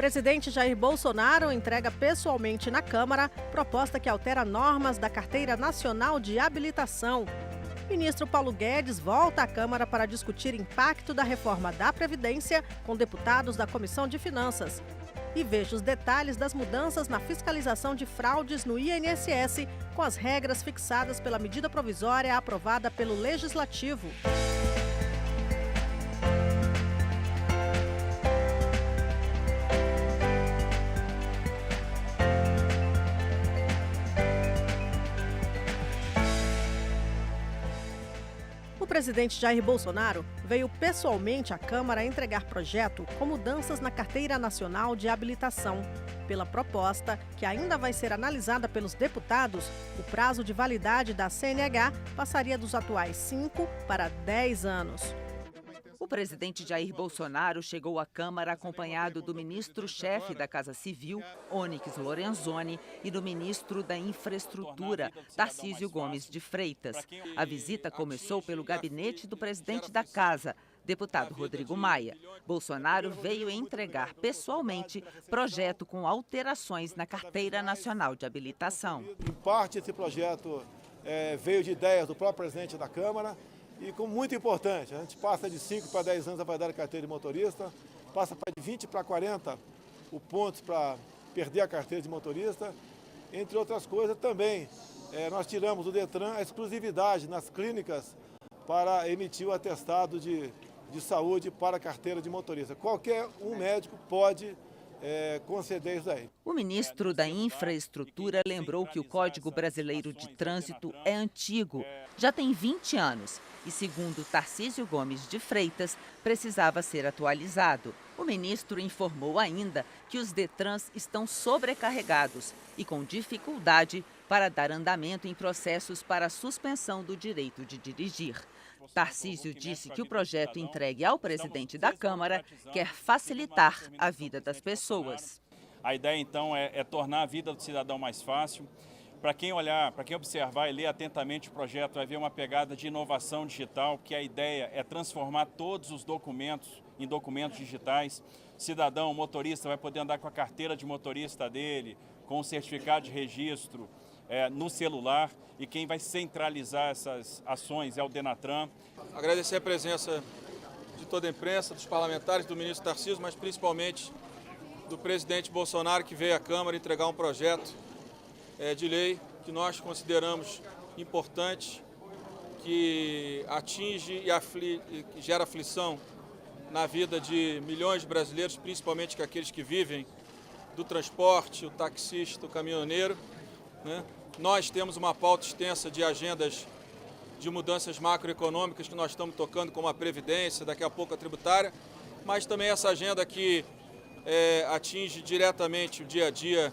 Presidente Jair Bolsonaro entrega pessoalmente na Câmara proposta que altera normas da Carteira Nacional de Habilitação. Ministro Paulo Guedes volta à Câmara para discutir impacto da reforma da Previdência com deputados da Comissão de Finanças. E veja os detalhes das mudanças na fiscalização de fraudes no INSS com as regras fixadas pela medida provisória aprovada pelo Legislativo. O presidente Jair Bolsonaro veio pessoalmente à Câmara entregar projeto com mudanças na Carteira Nacional de Habilitação. Pela proposta, que ainda vai ser analisada pelos deputados, o prazo de validade da CNH passaria dos atuais 5 para 10 anos. O presidente Jair Bolsonaro chegou à Câmara acompanhado do ministro-chefe da Casa Civil, Onyx Lorenzoni, e do ministro da Infraestrutura, Tarcísio Gomes de Freitas. A visita começou pelo gabinete do presidente da Casa, deputado Rodrigo Maia. Bolsonaro veio entregar pessoalmente projeto com alterações na Carteira Nacional de Habilitação. Em parte, esse projeto veio de ideias do próprio presidente da Câmara. E como muito importante, a gente passa de 5 para 10 anos a validade da carteira de motorista, passa de 20 para 40 o pontos para perder a carteira de motorista. Entre outras coisas, também nós tiramos do Detran a exclusividade nas clínicas para emitir o atestado de saúde para a carteira de motorista. Qualquer um médico pode conceder isso aí. O ministro da Infraestrutura lembrou que o Código Brasileiro de Trânsito é antigo, já tem 20 anos e, segundo Tarcísio Gomes de Freitas, precisava ser atualizado. O ministro informou ainda que os Detrans estão sobrecarregados e com dificuldade para dar andamento em processos para a suspensão do direito de dirigir. Tarcísio disse que o projeto entregue ao presidente da Câmara quer facilitar a vida das pessoas. A ideia, então, é tornar a vida do cidadão mais fácil. Para quem olhar, para quem observar e ler atentamente o projeto, vai ver uma pegada de inovação digital, que a ideia é transformar todos os documentos em documentos digitais. O cidadão, o motorista, vai poder andar com a carteira de motorista dele, com o certificado de registro no celular, e quem vai centralizar essas ações é o Denatran. Agradecer a presença de toda a imprensa, dos parlamentares, do ministro Tarcísio, mas principalmente do presidente Bolsonaro, que veio à Câmara entregar um projeto de lei que nós consideramos importante, que atinge e gera aflição na vida de milhões de brasileiros, principalmente aqueles que vivem do transporte, o taxista, o caminhoneiro, né? Nós temos uma pauta extensa de agendas de mudanças macroeconômicas que nós estamos tocando, como a Previdência, daqui a pouco a tributária, mas também essa agenda que atinge diretamente o dia a dia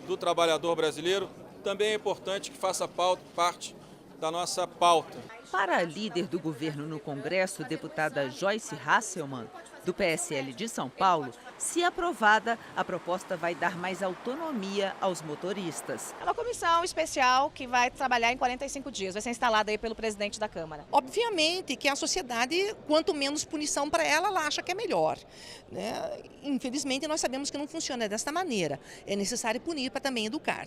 do trabalhador brasileiro, também é importante que faça parte da nossa pauta. Para a líder do governo no Congresso, deputada Joyce Hasselmann, do PSL de São Paulo, se aprovada, a proposta vai dar mais autonomia aos motoristas. É uma comissão especial que vai trabalhar em 45 dias, vai ser instalada aí pelo presidente da Câmara. Obviamente que a sociedade, quanto menos punição para ela, ela acha que é melhor, né? Infelizmente, nós sabemos que não funciona desta maneira. É necessário punir para também educar.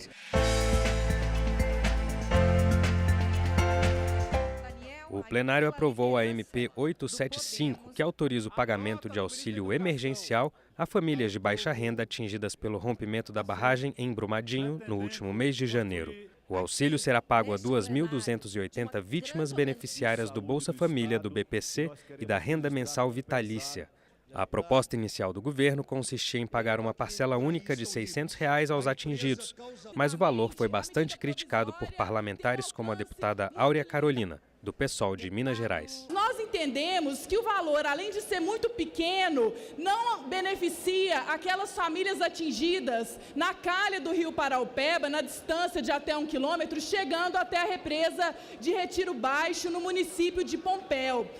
O plenário aprovou a MP 875, que autoriza o pagamento de auxílio emergencial a famílias de baixa renda atingidas pelo rompimento da barragem em Brumadinho no último mês de janeiro. O auxílio será pago a 2.280 vítimas beneficiárias do Bolsa Família do BPC e da renda mensal vitalícia. A proposta inicial do governo consistia em pagar uma parcela única de R$ 600 aos atingidos, mas o valor foi bastante criticado por parlamentares como a deputada Áurea Carolina, do PSOL de Minas Gerais. Nós entendemos que o valor, além de ser muito pequeno, não beneficia aquelas famílias atingidas na calha do rio Paraupeba, na distância de até 1 quilômetro, chegando até a represa de Retiro Baixo, no município de Pompéu.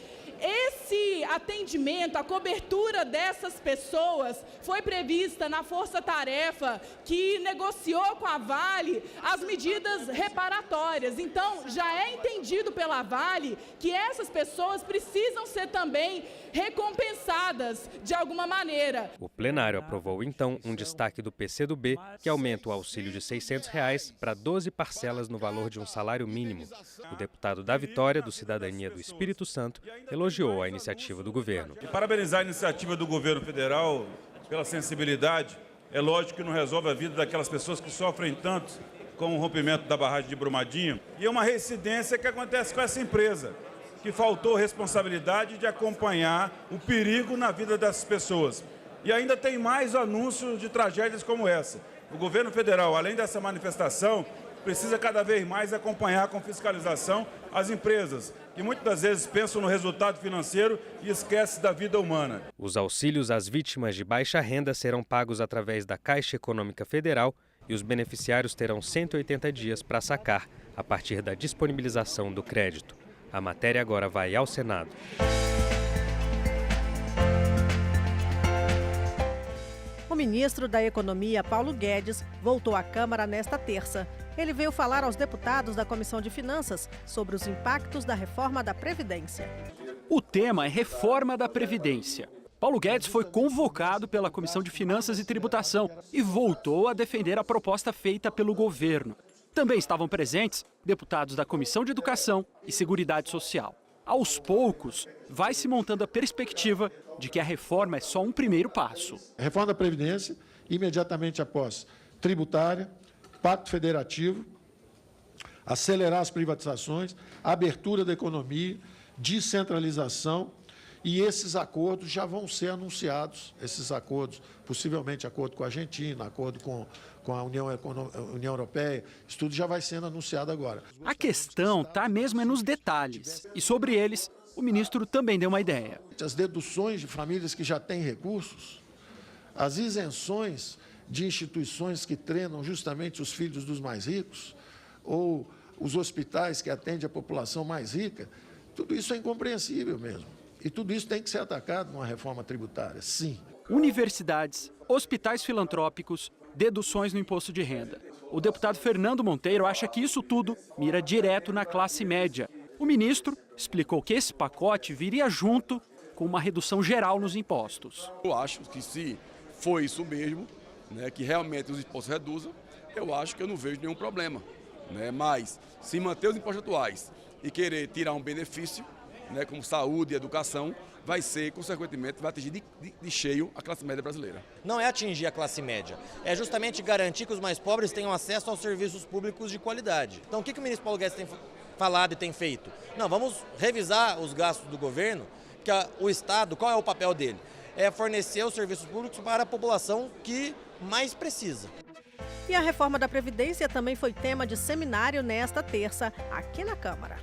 esse atendimento, a cobertura dessas pessoas foi prevista na força-tarefa que negociou com a Vale as medidas reparatórias. Então, já é entendido pela Vale que essas pessoas precisam ser também recompensadas de alguma maneira. O plenário aprovou, então, um destaque do PCdoB que aumenta o auxílio de R$ 600 para 12 parcelas no valor de um salário mínimo. O deputado da Vitória, do Cidadania do Espírito Santo, elogiou a iniciativa do governo. E parabenizar a iniciativa do governo federal pela sensibilidade. É lógico que não resolve a vida daquelas pessoas que sofrem tanto com o rompimento da barragem de Brumadinho. E é uma reincidência que acontece com essa empresa, que faltou responsabilidade de acompanhar o perigo na vida dessas pessoas. E ainda tem mais anúncios de tragédias como essa. O governo federal, além dessa manifestação, precisa cada vez mais acompanhar com fiscalização as empresas, que muitas das vezes pensam no resultado financeiro e esquecem da vida humana. Os auxílios às vítimas de baixa renda serão pagos através da Caixa Econômica Federal e os beneficiários terão 180 dias para sacar, a partir da disponibilização do crédito. A matéria agora vai ao Senado. O ministro da Economia, Paulo Guedes, voltou à Câmara nesta terça. Ele veio falar aos deputados da Comissão de Finanças sobre os impactos da reforma da Previdência. O tema é reforma da Previdência. Paulo Guedes foi convocado pela Comissão de Finanças e Tributação e voltou a defender a proposta feita pelo governo. Também estavam presentes deputados da Comissão de Educação e Seguridade Social. Aos poucos, vai se montando a perspectiva de que a reforma é só um primeiro passo. A reforma da Previdência, imediatamente após tributária, pacto federativo, acelerar as privatizações, abertura da economia, descentralização, e esses acordos já vão ser anunciados, esses acordos, possivelmente acordo com a Argentina, acordo com a União Europeia, isso tudo já vai sendo anunciado agora. A questão está mesmo nos detalhes, e sobre eles o ministro também deu uma ideia. As deduções de famílias que já têm recursos, as isenções de instituições que treinam justamente os filhos dos mais ricos, ou os hospitais que atendem a população mais rica, tudo isso é incompreensível mesmo. E tudo isso tem que ser atacado numa reforma tributária, sim. Universidades, hospitais filantrópicos, deduções no imposto de renda. O deputado Fernando Monteiro acha que isso tudo mira direto na classe média. O ministro explicou que esse pacote viria junto com uma redução geral nos impostos. Eu acho que se for isso mesmo, que realmente os impostos reduzam, eu acho que eu não vejo nenhum problema. Mas se manter os impostos atuais e querer tirar um benefício, como saúde e educação, vai ser, consequentemente, vai atingir de cheio a classe média brasileira. Não é atingir a classe média, é justamente garantir que os mais pobres tenham acesso aos serviços públicos de qualidade. Então, o que o ministro Paulo Guedes tem falado e tem feito? Não, vamos revisar os gastos do governo, porque o Estado, qual é o papel dele? É fornecer os serviços públicos para a população que mais precisa. E a reforma da Previdência também foi tema de seminário nesta terça, aqui na Câmara.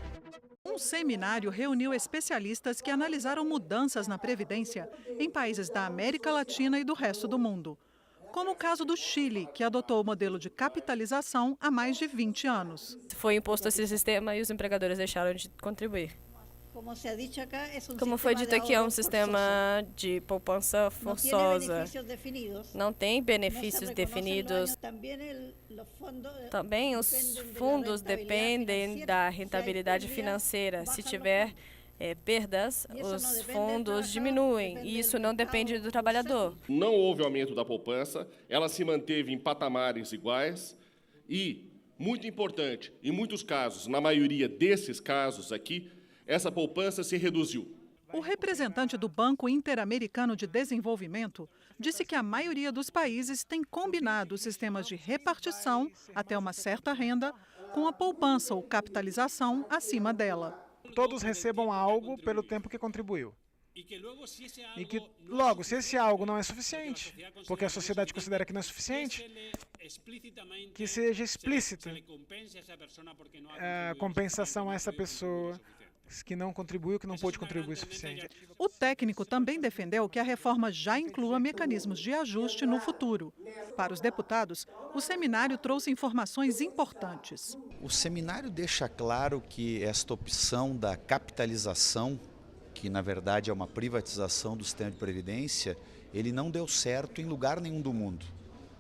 Um seminário reuniu especialistas que analisaram mudanças na Previdência em países da América Latina e do resto do mundo. Como o caso do Chile, que adotou o modelo de capitalização há mais de 20 anos. Foi imposto esse sistema e os empregadores deixaram de contribuir. Como foi dito aqui, é um sistema de poupança forçosa. Não tem benefícios definidos. Também os fundos dependem da rentabilidade financeira. Se tiver perdas, os fundos diminuem e isso não depende do trabalhador. Não houve aumento da poupança, ela se manteve em patamares iguais e, muito importante, em muitos casos, na maioria desses casos aqui, essa poupança se reduziu. O representante do Banco Interamericano de Desenvolvimento disse que a maioria dos países tem combinado sistemas de repartição até uma certa renda com a poupança ou capitalização acima dela. Todos recebam algo pelo tempo que contribuiu. E que, logo, se esse algo não é suficiente, porque a sociedade considera que não é suficiente, que seja explícita a compensação a essa pessoa que não contribuiu, que não pôde contribuir o suficiente. O técnico também defendeu que a reforma já inclua mecanismos de ajuste no futuro. Para os deputados, o seminário trouxe informações importantes. O seminário deixa claro que esta opção da capitalização que na verdade é uma privatização do sistema de previdência, ele não deu certo em lugar nenhum do mundo.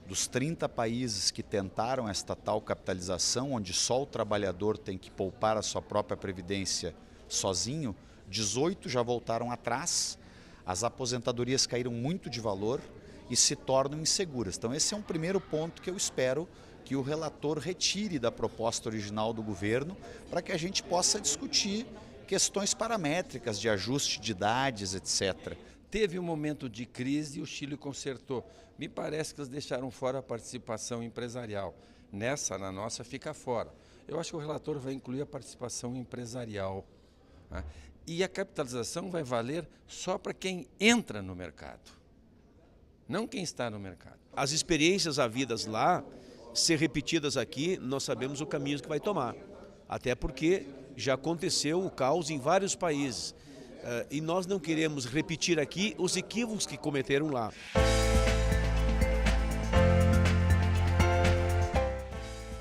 Dos 30 países que tentaram esta tal capitalização, onde só o trabalhador tem que poupar a sua própria previdência sozinho, 18 já voltaram atrás, as aposentadorias caíram muito de valor e se tornam inseguras. Então esse é um primeiro ponto que eu espero que o relator retire da proposta original do governo para que a gente possa discutir questões paramétricas de ajuste de idades, etc. Teve um momento de crise e o Chile consertou. Me parece que eles deixaram fora a participação empresarial. Na nossa, fica fora. Eu acho que o relator vai incluir a participação empresarial, né? E a capitalização vai valer só para quem entra no mercado, não quem está no mercado. As experiências havidas lá, ser repetidas aqui, nós sabemos o caminho que vai tomar. Até porque já aconteceu o caos em vários países. E nós não queremos repetir aqui os equívocos que cometeram lá.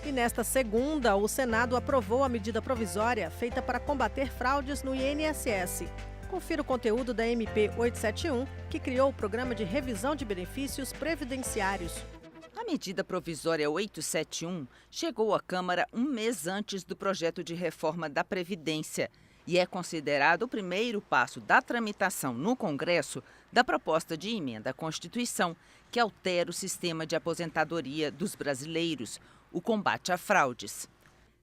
E nesta segunda, o Senado aprovou a medida provisória feita para combater fraudes no INSS. Confira o conteúdo da MP 871, que criou o Programa de Revisão de Benefícios Previdenciários. A medida provisória 871 chegou à Câmara um mês antes do projeto de reforma da Previdência e é considerado o primeiro passo da tramitação no Congresso da proposta de emenda à Constituição, que altera o sistema de aposentadoria dos brasileiros, o combate a fraudes.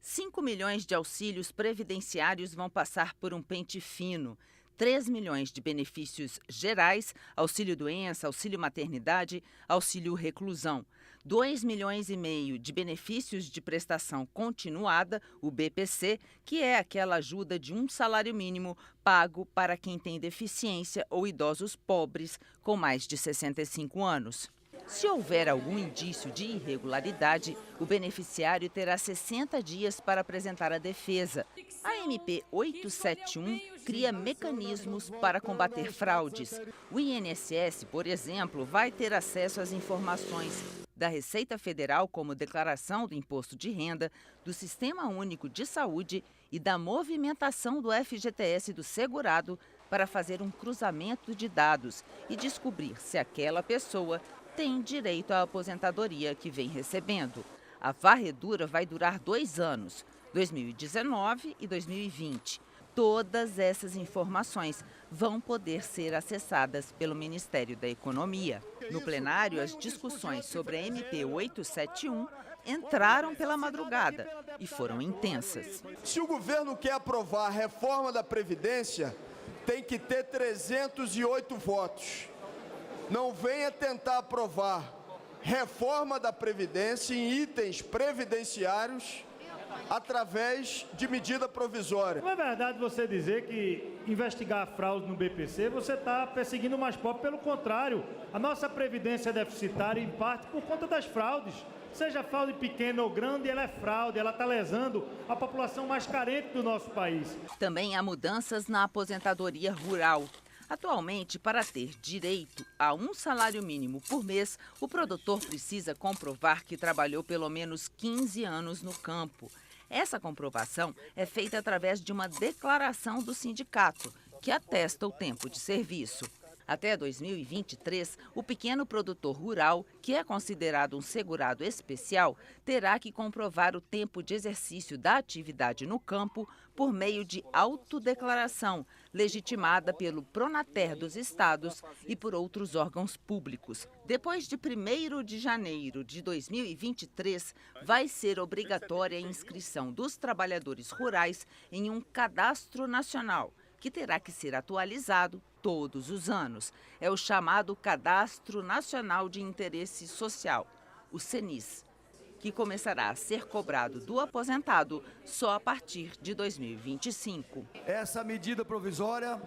5 milhões de auxílios previdenciários vão passar por um pente fino. 3 milhões de benefícios gerais, auxílio-doença, auxílio-maternidade, auxílio-reclusão. 2,5 milhões de benefícios de prestação continuada, o BPC, que é aquela ajuda de um salário mínimo pago para quem tem deficiência ou idosos pobres com mais de 65 anos. Se houver algum indício de irregularidade, o beneficiário terá 60 dias para apresentar a defesa. A MP 871 cria mecanismos para combater fraudes. O INSS, por exemplo, vai ter acesso às informações da Receita Federal, como declaração do Imposto de Renda, do Sistema Único de Saúde e da movimentação do FGTS do segurado para fazer um cruzamento de dados e descobrir se aquela pessoa tem direito à aposentadoria que vem recebendo. A varredura vai durar 2 anos, 2019 e 2020. Todas essas informações vão poder ser acessadas pelo Ministério da Economia. No plenário, as discussões sobre a MP 871 entraram pela madrugada e foram intensas. Se o governo quer aprovar a reforma da Previdência, tem que ter 308 votos. Não venha tentar aprovar reforma da Previdência em itens previdenciários através de medida provisória. Não é verdade você dizer que investigar a fraude no BPC, você está perseguindo o mais pobre. Pelo contrário, a nossa Previdência é deficitária em parte por conta das fraudes. Seja fraude pequena ou grande, ela é fraude, ela está lesando a população mais carente do nosso país. Também há mudanças na aposentadoria rural. Atualmente, para ter direito a um salário mínimo por mês, o produtor precisa comprovar que trabalhou pelo menos 15 anos no campo. Essa comprovação é feita através de uma declaração do sindicato, que atesta o tempo de serviço. Até 2023, o pequeno produtor rural, que é considerado um segurado especial, terá que comprovar o tempo de exercício da atividade no campo por meio de autodeclaração, legitimada pelo Pronater dos estados e por outros órgãos públicos. Depois de 1º de janeiro de 2023, vai ser obrigatória a inscrição dos trabalhadores rurais em um cadastro nacional, que terá que ser atualizado todos os anos. É o chamado Cadastro Nacional de Interesse Social, o CNIS, que começará a ser cobrado do aposentado só a partir de 2025. Essa medida provisória,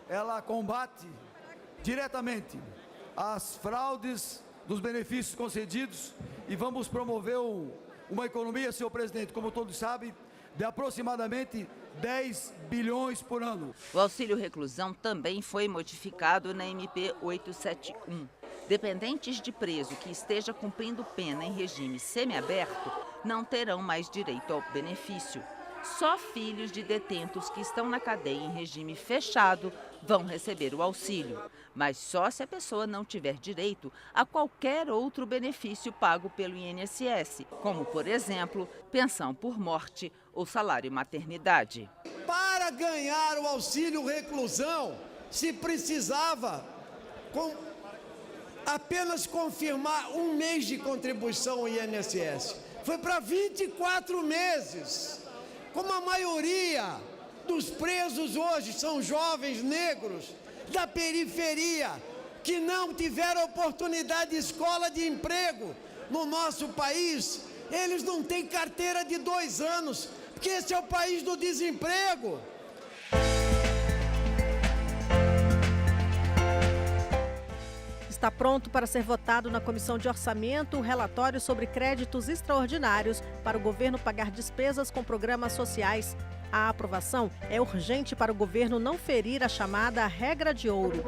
ela combate diretamente as fraudes dos benefícios concedidos e vamos promover uma economia, senhor presidente, como todos sabem, de aproximadamente 10 bilhões por ano. O auxílio reclusão também foi modificado na MP 871. Dependentes de preso que esteja cumprindo pena em regime semiaberto não terão mais direito ao benefício. Só filhos de detentos que estão na cadeia em regime fechado vão receber o auxílio, mas só se a pessoa não tiver direito a qualquer outro benefício pago pelo INSS, como, por exemplo, pensão por morte ou salário maternidade. Para ganhar o auxílio reclusão, se precisava apenas confirmar 1 mês de contribuição ao INSS. Foi para 24 meses. Como a maioria dos presos hoje são jovens negros da periferia, que não tiveram oportunidade de escola de emprego no nosso país, eles não têm carteira de 2 anos, porque esse é o país do desemprego. Está pronto para ser votado na Comissão de Orçamento o relatório sobre créditos extraordinários para o governo pagar despesas com programas sociais. A aprovação é urgente para o governo não ferir a chamada regra de ouro.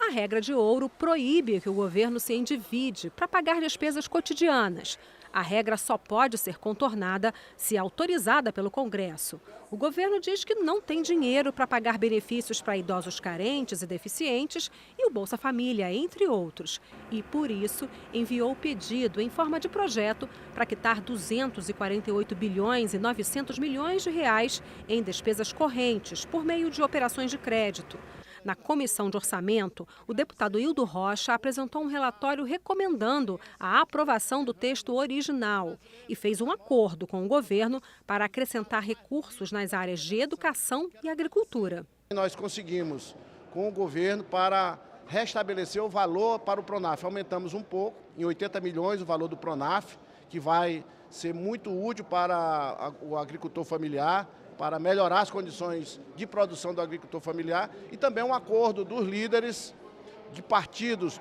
A regra de ouro proíbe que o governo se endivide para pagar despesas cotidianas. A regra só pode ser contornada se autorizada pelo Congresso. O governo diz que não tem dinheiro para pagar benefícios para idosos carentes e deficientes e o Bolsa Família, entre outros. E, por isso, enviou o pedido em forma de projeto para quitar 248 bilhões e 900 milhões de reais em despesas correntes por meio de operações de crédito. Na Comissão de Orçamento, o deputado Hildo Rocha apresentou um relatório recomendando a aprovação do texto original e fez um acordo com o governo para acrescentar recursos nas áreas de educação e agricultura. Nós conseguimos, com o governo, para restabelecer o valor para o Pronaf. Aumentamos um pouco, em 80 milhões, o valor do Pronaf, que vai ser muito útil para o agricultor familiar, para melhorar as condições de produção do agricultor familiar, e também um acordo dos líderes de partidos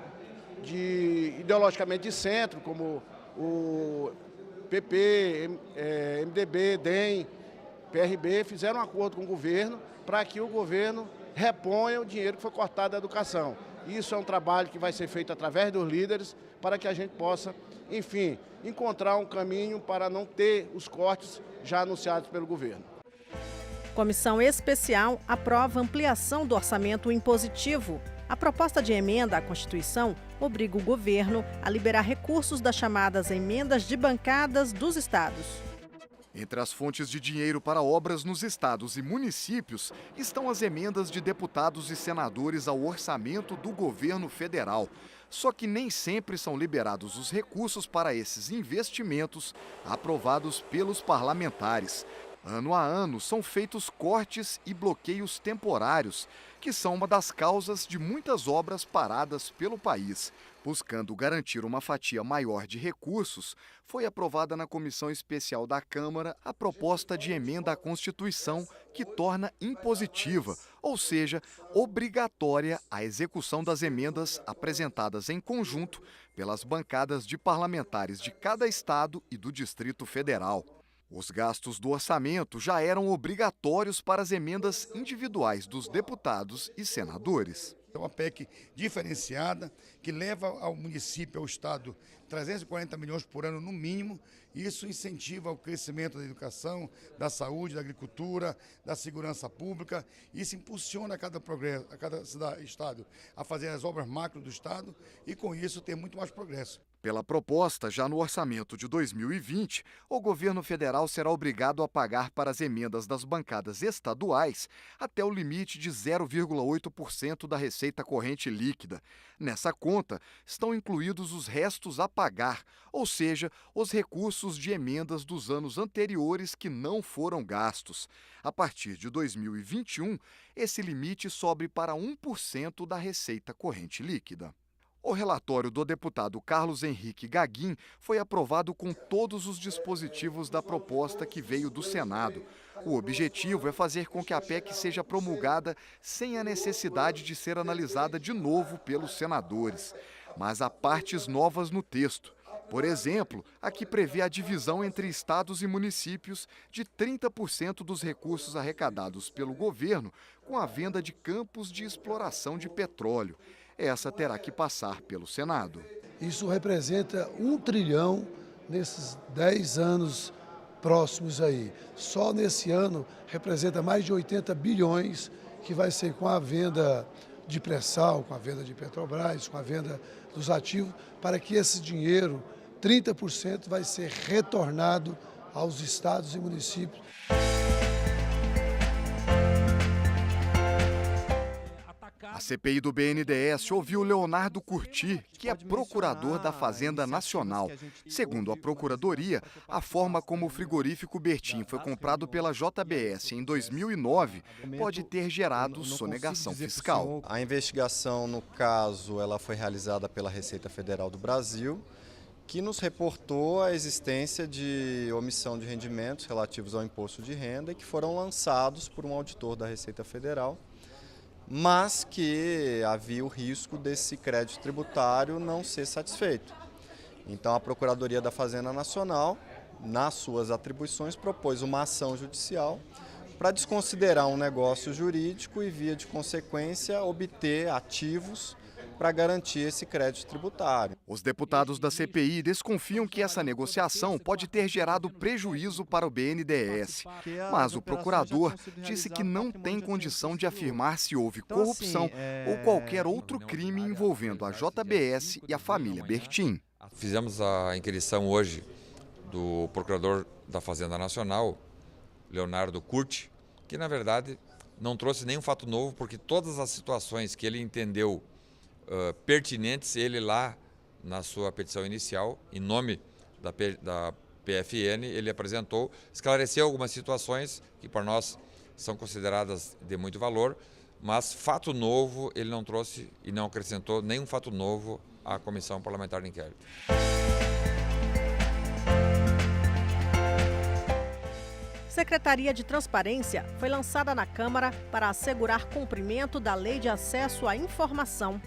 ideologicamente de centro, como o PP, MDB, DEM, PRB, fizeram um acordo com o governo para que o governo reponha o dinheiro que foi cortado da educação. Isso é um trabalho que vai ser feito através dos líderes para que a gente possa, enfim, encontrar um caminho para não ter os cortes já anunciados pelo governo. Comissão especial aprova ampliação do orçamento impositivo. A proposta de emenda à Constituição obriga o governo a liberar recursos das chamadas emendas de bancadas dos estados. Entre as fontes de dinheiro para obras nos estados e municípios estão as emendas de deputados e senadores ao orçamento do governo federal. Só que nem sempre são liberados os recursos para esses investimentos aprovados pelos parlamentares. Ano a ano, são feitos cortes e bloqueios temporários, que são uma das causas de muitas obras paradas pelo país. Buscando garantir uma fatia maior de recursos, foi aprovada na Comissão Especial da Câmara a proposta de emenda à Constituição que torna impositiva, ou seja, obrigatória a execução das emendas apresentadas em conjunto pelas bancadas de parlamentares de cada estado e do Distrito Federal. Os gastos do orçamento já eram obrigatórios para as emendas individuais dos deputados e senadores. É uma PEC diferenciada que leva ao município, ao estado, 340 milhões por ano no mínimo. Isso incentiva o crescimento da educação, da saúde, da agricultura, da segurança pública. Isso impulsiona cada estado a fazer as obras macro do estado e, com isso, ter muito mais progresso. Pela proposta, já no orçamento de 2020, o governo federal será obrigado a pagar para as emendas das bancadas estaduais até o limite de 0,8% da receita corrente líquida. Nessa conta estão incluídos os restos a pagar, ou seja, os recursos de emendas dos anos anteriores que não foram gastos. A partir de 2021, esse limite sobe para 1% da receita corrente líquida. O relatório do deputado Carlos Henrique Gaguin foi aprovado com todos os dispositivos da proposta que veio do Senado. O objetivo é fazer com que a PEC seja promulgada sem a necessidade de ser analisada de novo pelos senadores. Mas há partes novas no texto. Por exemplo, a que prevê a divisão entre estados e municípios de 30% dos recursos arrecadados pelo governo com a venda de campos de exploração de petróleo. Essa terá que passar pelo Senado. Isso representa 1 trilhão nesses 10 anos próximos aí. Só nesse ano representa mais de 80 bilhões que vai ser com a venda de pré-sal, com a venda de Petrobras, com a venda dos ativos, para que esse dinheiro, 30%, vai ser retornado aos estados e municípios. A CPI do BNDES ouviu Leonardo Curti, que é procurador da Fazenda Nacional. Segundo a Procuradoria, a forma como o frigorífico Bertin foi comprado pela JBS em 2009 pode ter gerado sonegação fiscal. A investigação, no caso, ela foi realizada pela Receita Federal do Brasil, que nos reportou a existência de omissão de rendimentos relativos ao imposto de renda e que foram lançados por um auditor da Receita Federal, mas que havia o risco desse crédito tributário não ser satisfeito. Então, a Procuradoria da Fazenda Nacional, nas suas atribuições, propôs uma ação judicial para desconsiderar um negócio jurídico e, via de consequência, obter ativos para garantir esse crédito tributário. Os deputados da CPI desconfiam que essa negociação pode ter gerado prejuízo para o BNDES. Mas o procurador disse que não tem condição de afirmar se houve corrupção ou qualquer outro crime envolvendo a JBS e a família Bertin. Fizemos a inquirição hoje do procurador da Fazenda Nacional, Leonardo Curti, que na verdade não trouxe nenhum fato novo, porque todas as situações que ele entendeu pertinentes, ele lá na sua petição inicial, em nome da PFN, ele apresentou, esclareceu algumas situações que para nós são consideradas de muito valor, mas fato novo ele não trouxe e não acrescentou nenhum fato novo à Comissão Parlamentar de Inquérito. Secretaria de Transparência foi lançada na Câmara para assegurar cumprimento da Lei de Acesso à Informação.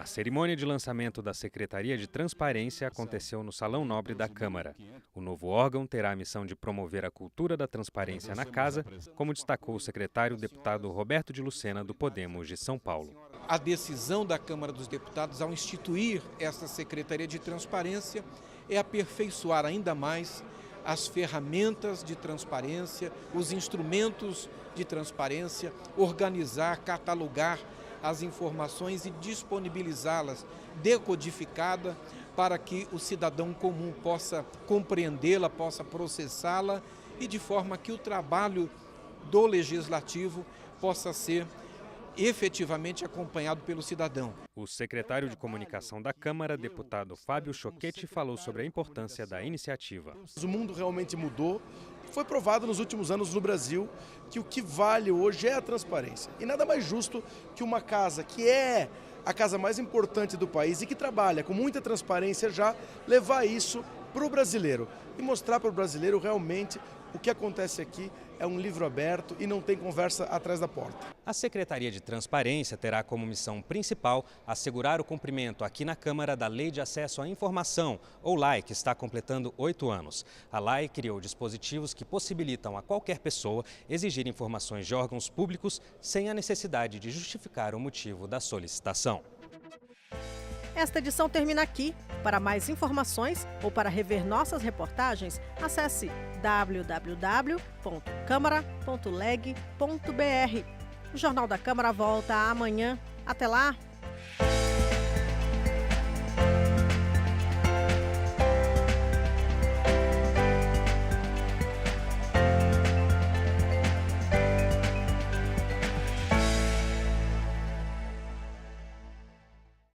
A cerimônia de lançamento da Secretaria de Transparência aconteceu no Salão Nobre da Câmara. O novo órgão terá a missão de promover a cultura da transparência na Casa, como destacou o secretário deputado Roberto de Lucena, do Podemos de São Paulo. A decisão da Câmara dos Deputados ao instituir essa Secretaria de Transparência é aperfeiçoar ainda mais as ferramentas de transparência, os instrumentos de transparência, organizar, catalogar as informações e disponibilizá-las decodificada para que o cidadão comum possa compreendê-la, possa processá-la e de forma que o trabalho do legislativo possa ser efetivamente acompanhado pelo cidadão. O secretário de Comunicação da Câmara, deputado Fábio Choquetti, falou sobre a importância da iniciativa. O mundo realmente mudou. Foi provado nos últimos anos no Brasil que o que vale hoje é a transparência. E nada mais justo que uma casa que é a casa mais importante do país e que trabalha com muita transparência já levar isso para o brasileiro e mostrar para o brasileiro realmente o que acontece aqui é um livro aberto e não tem conversa atrás da porta. A Secretaria de Transparência terá como missão principal assegurar o cumprimento aqui na Câmara da Lei de Acesso à Informação, ou LAI, que está completando 8 anos. A LAI criou dispositivos que possibilitam a qualquer pessoa exigir informações de órgãos públicos sem a necessidade de justificar o motivo da solicitação. Esta edição termina aqui. Para mais informações ou para rever nossas reportagens, acesse www.câmara.leg.br. O Jornal da Câmara volta amanhã. Até lá!